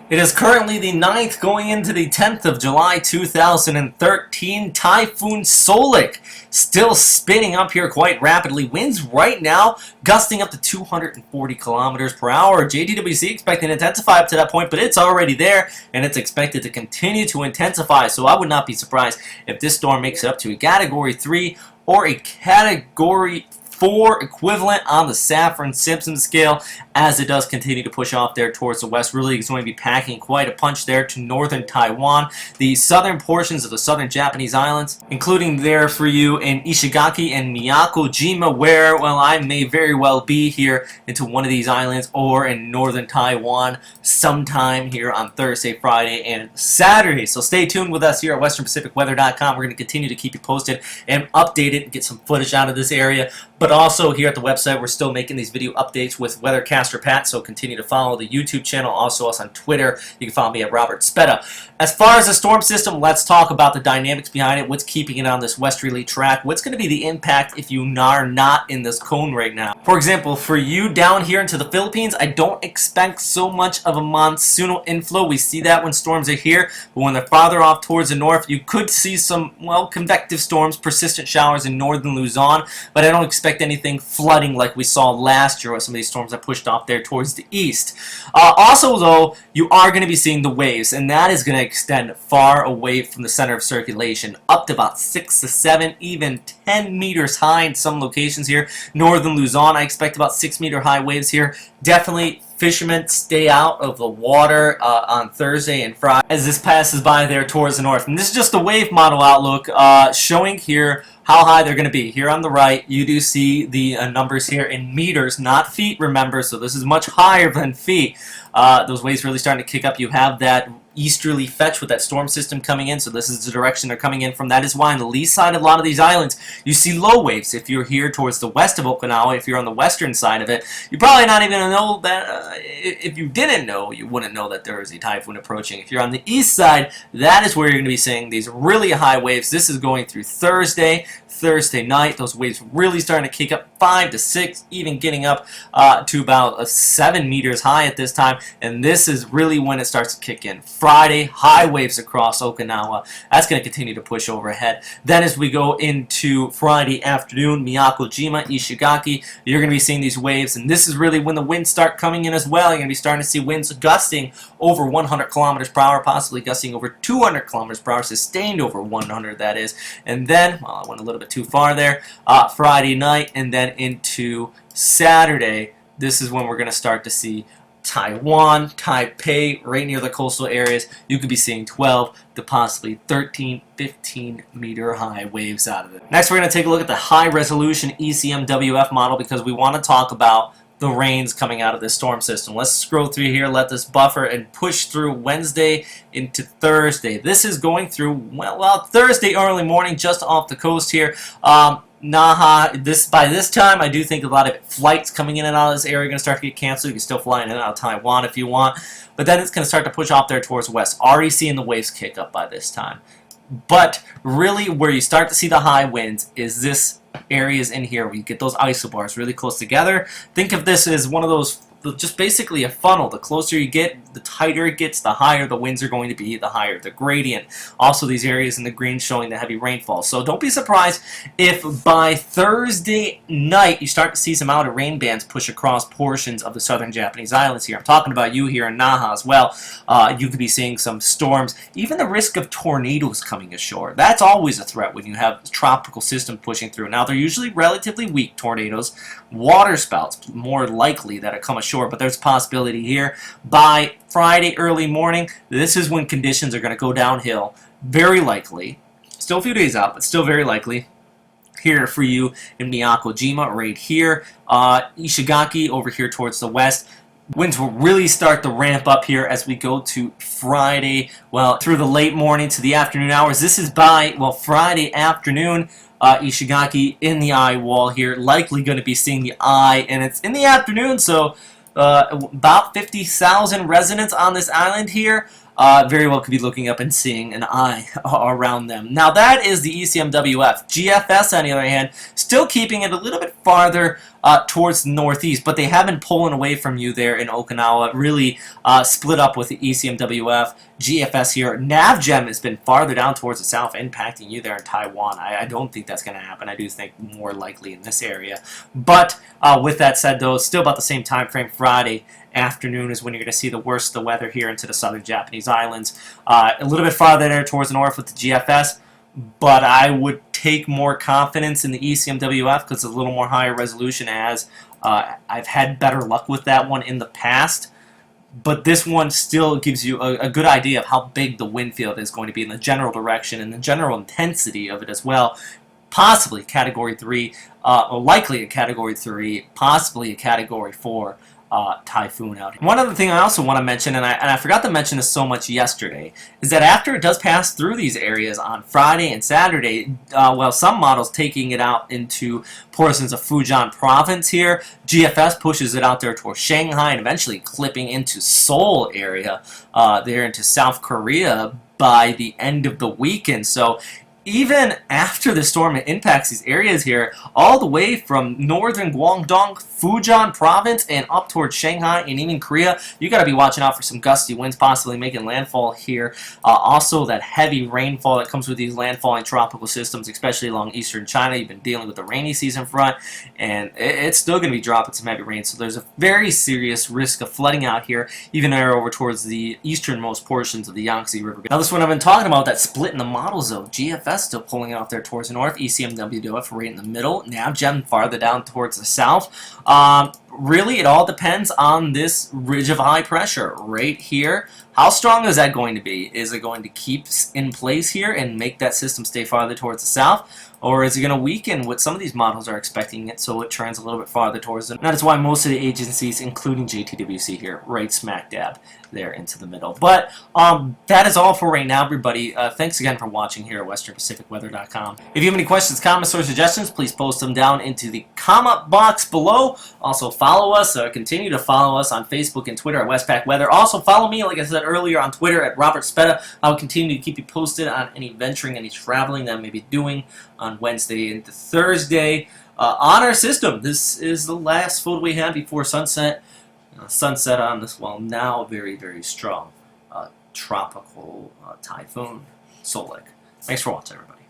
It is currently the 9th going into the 10th of July 2013. Typhoon Soulik still spinning up here quite rapidly. Winds right now gusting up to 240 kilometers per hour. JTWC expecting to intensify up to that point, but it's already there and it's expected to continue to intensify. So I would not be surprised if this storm makes it up to a Category 3 or a Category 4 equivalent on the Saffir-Simpson scale as it does continue to push off there towards the west. Really is going to be packing quite a punch there to northern Taiwan. The southern portions of the southern Japanese islands, including there for you in Ishigaki and Miyako-jima, where, well, I may very well be here into one of these islands or in northern Taiwan sometime here on Thursday, Friday, and Saturday. So stay tuned with us here at westernpacificweather.com. We're going to continue to keep you posted and updated and get some footage out of this area. But also here at the website, we're still making these video updates with Weathercaster Pat, so continue to follow the YouTube channel, also us on Twitter. You can follow me at Robert Speta. As far as the storm system, let's talk about the dynamics behind it, what's keeping it on this westerly track, what's going to be the impact if you are not in this cone right now. For example, for you down here into the Philippines, I don't expect so much of a monsoonal inflow. We see that when storms are here, but when they're farther off towards the north, you could see some, well, convective storms, persistent showers in northern Luzon, but I don't expect anything flooding like we saw last year with some of these storms that pushed off there towards the east. Also, though, you are going to be seeing the waves, and that is going to extend far away from the center of circulation, up to about 6 to 7, even 10 meters high in some locations here. Northern Luzon, I expect about 6-meter high waves here. Definitely fishermen stay out of the water on Thursday and Friday as this passes by there towards the north. And this is just the wave model outlook showing here how high they're going to be. Here on the right, you do see the numbers here in meters, not feet, remember, so this is much higher than feet. Those waves really starting to kick up. You have that easterly fetch with that storm system coming in, so this is the direction they're coming in from. That is why on the lee side of a lot of these islands, you see low waves. If you're here towards the west of Okinawa, if you're on the western side of it, you're probably not even going to know that, if you didn't know, you wouldn't know that there is a typhoon approaching. If you're on the east side, that is where you're going to be seeing these really high waves. This is going through Thursday night. Those waves really starting to kick up 5 to 6, even getting up to about 7 meters high at this time, and this is really when it starts to kick in. Friday, high waves across Okinawa. That's going to continue to push overhead. Then as we go into Friday afternoon, Miyako-jima, Ishigaki, you're going to be seeing these waves, and this is really when the winds start coming in as well. You're going to be starting to see winds gusting over 100 kilometers per hour, possibly gusting over 200 kilometers per hour, sustained over 100, that is. And then, well, I went a little bit too far there, Friday night, and then into Saturday, this is when we're going to start to see Taiwan, Taipei, right near the coastal areas. You could be seeing 12 to possibly 13, 15 meter high waves out of it. Next, we're going to take a look at the high resolution ECMWF model because we want to talk about the rains coming out of this storm system. Let's scroll through here, let this buffer and push through Wednesday into Thursday. This is going through, well, Thursday early morning just off the coast here. Naha, by this time, I do think a lot of flights coming in and out of this area are going to start to get canceled. You can still fly in and out of Taiwan if you want, but then it's going to start to push off there towards west. Already seeing the waves kick up by this time. But really where you start to see the high winds is this areas in here where you get those isobars really close together. Think of this as one of those, just basically a funnel. The closer you get, the tighter it gets, the higher the winds are going to be, the higher the gradient. Also, these areas in the green showing the heavy rainfall. So don't be surprised if by Thursday night you start to see some outer rain bands push across portions of the southern Japanese islands here. I'm talking about you here in Naha as well. You could be seeing some storms, even the risk of tornadoes coming ashore. That's always a threat when you have a tropical system pushing through. Now, they're usually relatively weak tornadoes. Water spouts, more likely that come ashore, but there's a possibility here. By Friday early morning, this is when conditions are going to go downhill. Very likely. Still a few days out, but still very likely. Here for you in Miyako-jima, right here. Ishigaki over here towards the west. Winds will really start to ramp up here as we go to Friday, well, through the late morning to the afternoon hours. This is by, well, Friday afternoon. Ishigaki in the eye wall here, likely going to be seeing the eye, and it's in the afternoon, so about 50,000 residents on this island here. very well could be looking up and seeing an eye around them. Now that is the ECMWF. GFS, on the other hand, still keeping it a little bit farther towards the northeast, but they have been pulling away from you there in Okinawa, really split up with the ECMWF. GFS here. NavGem has been farther down towards the south, impacting you there in Taiwan. I don't think that's going to happen. I do think more likely in this area. But with that said, though, still about the same time frame. Friday afternoon is when you're going to see the worst of the weather here into the southern Japanese islands. A little bit farther there towards the north with the GFS, but I would take more confidence in the ECMWF because it's a little more higher resolution, as I've had better luck with that one in the past. But this one still gives you a good idea of how big the wind field is going to be in the general direction and the general intensity of it as well. Possibly Category 3, or likely a Category 3, possibly a Category 4 typhoon out here. One other thing I also want to mention, and I forgot to mention this so much yesterday, is that after it does pass through these areas on Friday and Saturday, well, some models taking it out into portions of Fujian province here, GFS pushes it out there towards Shanghai and eventually clipping into Seoul area there into South Korea by the end of the weekend. So even after the storm impacts these areas here, all the way from northern Guangdong, Fujian province, and up towards Shanghai and even Korea, you got to be watching out for some gusty winds possibly making landfall here. Also, that heavy rainfall that comes with these landfalling tropical systems, especially along eastern China. You've been dealing with the rainy season front, and it's still going to be dropping some heavy rain. So there's a very serious risk of flooding out here, even there over towards the easternmost portions of the Yangtze River. Now, this one I've been talking about, that split in the models, though. GFS still pulling out there towards the north, ECMWF right in the middle, NavGem farther down towards the south. Really, it all depends on this ridge of high pressure right here. How strong is that going to be? Is it going to keep in place here and make that system stay farther towards the south? Or is it going to weaken what some of these models are expecting it, so it trends a little bit farther towards them? That is why most of the agencies, including JTWC here, right smack dab there into the middle. But that is all for right now, everybody. Thanks again for watching here at westernpacificweather.com. If you have any questions, comments, or suggestions, please post them down into the comment box below. Also, follow us, continue to follow us on Facebook and Twitter at Westpac Weather. Also, follow me, like I said earlier, on Twitter at Robert Speta. I will continue to keep you posted on any venturing, any traveling that I may be doing on Wednesday into Thursday on our system. This is the last photo we have before sunset. Sunset on this, well, now very, very strong tropical typhoon Soulik. Thanks for watching, everybody.